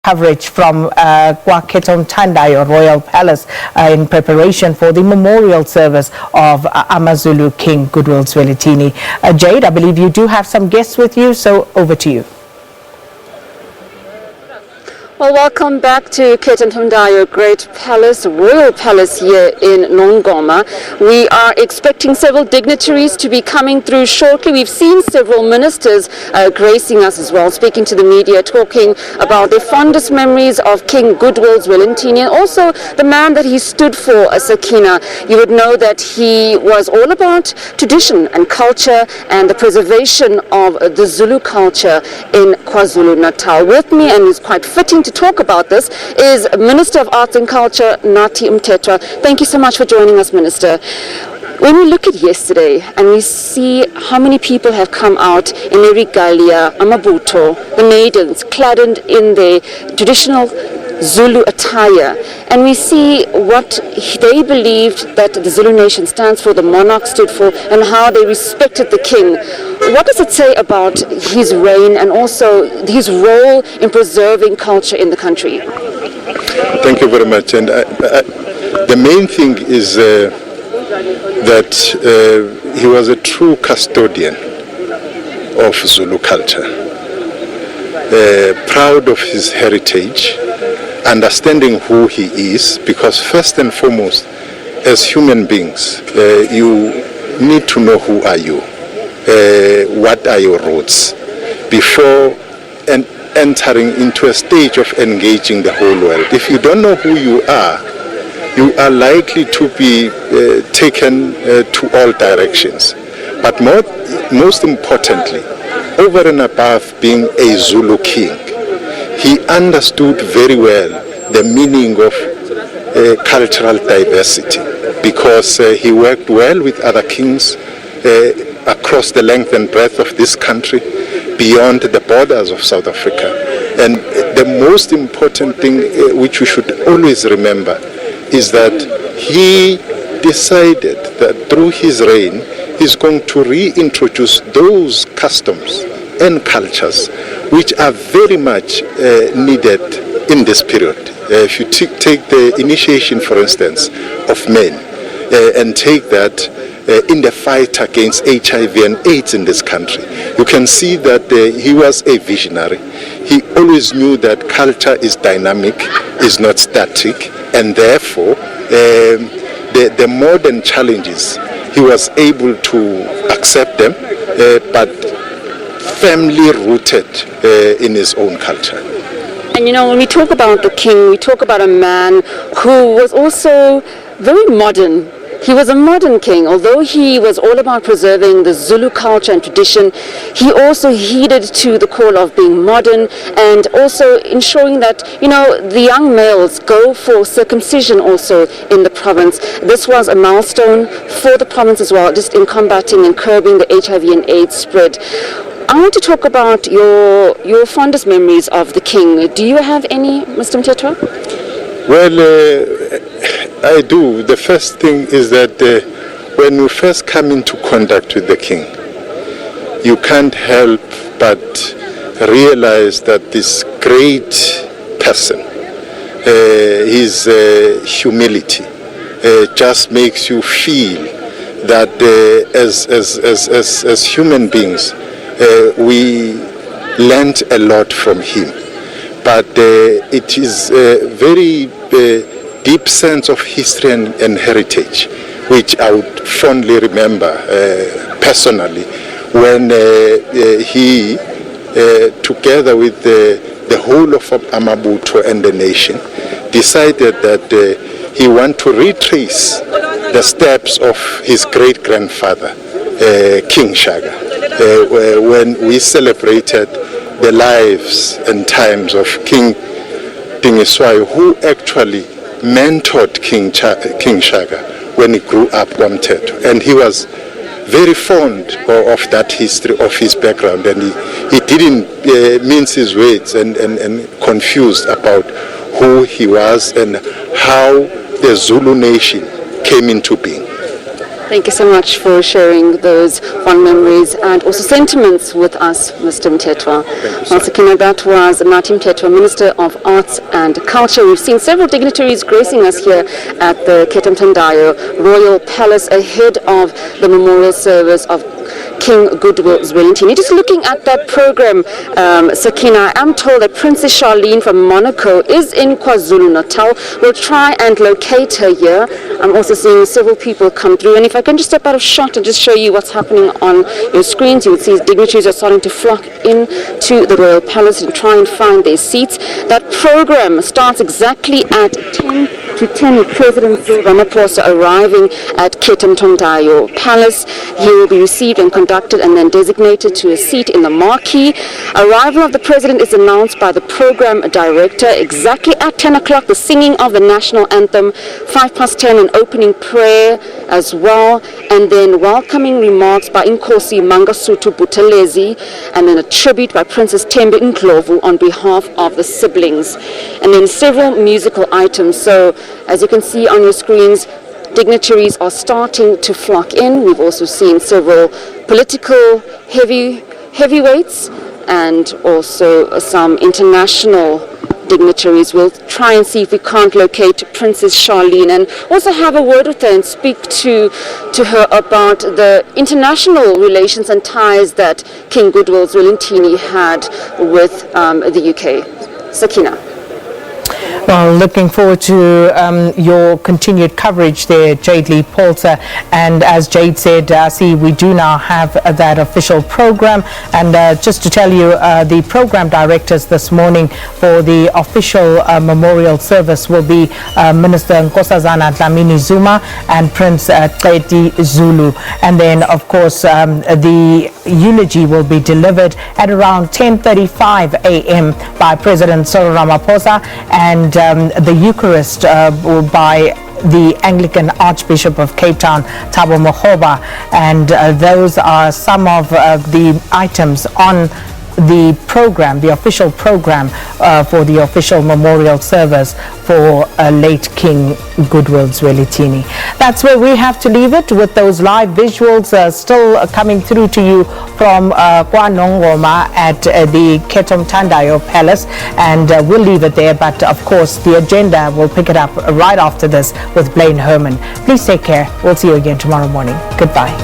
Coverage from Khethomthandayo Royal Palace in preparation for the memorial service of AmaZulu King Goodwill Zwelithini. Jade, I believe you do have some guests with you, so over to you. Well, welcome back to Khethomthandayo Great Palace, Royal Palace here in Nongoma. We are expecting several dignitaries to be coming through shortly. We've seen several ministers gracing us as well, speaking to the media, talking about their fondest memories of King Goodwill Zwelithini and also the man that he stood for, Sakina. You would know that he was all about tradition and culture and the preservation of the Zulu culture in KwaZulu-Natal. With me, and it's quite fitting to talk about this, is Minister of Arts and Culture, Nathi Mthethwa. Thank you so much for joining us, Minister. When we look at yesterday and we see how many people have come out in their regalia, amabuto, the maidens clad in their traditional Zulu attire, and we see what they believed that the Zulu nation stands for, the monarch stood for, and how they respected the king. What does it say about his reign and also his role in preserving culture in the country? Thank you very much. And the main thing is that he was a true custodian of Zulu culture, proud of his heritage, understanding who he is, because first and foremost, as human beings, you need to know who are you, what are your roots, before entering into a stage of engaging the whole world. If you don't know who you are likely to be taken to all directions. But most importantly, over and above being a Zulu king, he understood very well the meaning of cultural diversity, because he worked well with other kings across the length and breadth of this country, beyond the borders of South Africa. And the most important thing which we should always remember is that he decided that through his reign he's going to reintroduce those customs and cultures which are very much needed in this period. If you take the initiation, for instance, of men, and take that in the fight against HIV and AIDS in this country, you can see that he was a visionary. He always knew that culture is dynamic, is not static, and therefore the modern challenges, he was able to accept them, but firmly rooted in his own culture. And you know, when we talk about the king, we talk about a man who was also very modern. He was a modern king. Although he was all about preserving the Zulu culture and tradition, he also heeded to the call of being modern and also ensuring that, you know, the young males go for circumcision also in the province. This was a milestone for the province as well, just in combating and curbing the HIV and AIDS spread. I want to talk about your fondest memories of the king. Do you have any, Mr. Mthethwa? Well, I do. The first thing is that when you first come into contact with the king, you can't help but realize that this great person, his humility, just makes you feel that as human beings, we learned a lot from him. But it is a very deep sense of history and heritage, which I would fondly remember personally, when he, together with the whole of Amabuto and the nation, decided that he wanted to retrace the steps of his great-grandfather, King Shaka, when we celebrated the lives and times of King Dingiswayo, who actually mentored King Shaka when he grew up Mthethwa. And he was very fond of that history, of his background, and he didn't mince his words and confused about who he was and how the Zulu nation came into being. Thank you so much for sharing those fond memories and also sentiments with us, Mr. Mthethwa. Well, Sakina, that was Nathi Mthethwa, Minister of Arts and Culture. We've seen several dignitaries gracing us here at the Khethomthandayo Royal Palace ahead of the memorial service of King Goodwill Zwelithini. Just looking at that program, Sakina, I'm told that Princess Charlene from Monaco is in KwaZulu-Natal. We'll try and locate her here. I'm also seeing several people come through, and if I can just step out of shot and just show you what's happening on your screens, you will see dignitaries are starting to flock in to the Royal Palace and try and find their seats. That program starts exactly at 10 to 10 with President Ramaphosa arriving at Khethomthandayo Palace. He will be received and conducted and then designated to a seat in the marquee. Arrival of the President is announced by the program director exactly at 10 o'clock, the singing of the national anthem, 10:05, an opening prayer as well, and then welcoming remarks by Inkosi Mangasutu Buthelezi, and then a tribute by Princess Thembi Ndlovu on behalf of the siblings, and then several musical items. So as you can see on your screens, dignitaries are starting to flock in. We've also seen several political heavyweights and also some international dignitaries. We'll try and see if we can't locate Princess Charlene and also have a word with her and speak to her about the international relations and ties that King Goodwill Zwelithini had with the UK. Sakina. Well, looking forward to your continued coverage there, Jayed-Leigh Paulse. And as Jade said, see, we do now have that official program. And just to tell you, the program directors this morning for the official memorial service will be Minister Nkosazana Dlamini Zuma and Prince Qedi Zulu. And then, of course, the eulogy will be delivered at around 10:35 a.m. by President Cyril Ramaphosa, and the Eucharist by the Anglican Archbishop of Cape Town, Thabo Makgoba. And those are some of the items on the program, the official program for the official memorial service for late King Goodwill Zwelithini. That's where we have to leave it, with those live visuals still coming through to you from KwaNongoma at the Khethomthandayo Palace, and we'll leave it there. But of course, the agenda will pick it up right after this with Blaine Herman. Please take care. We'll see you again tomorrow morning. Goodbye.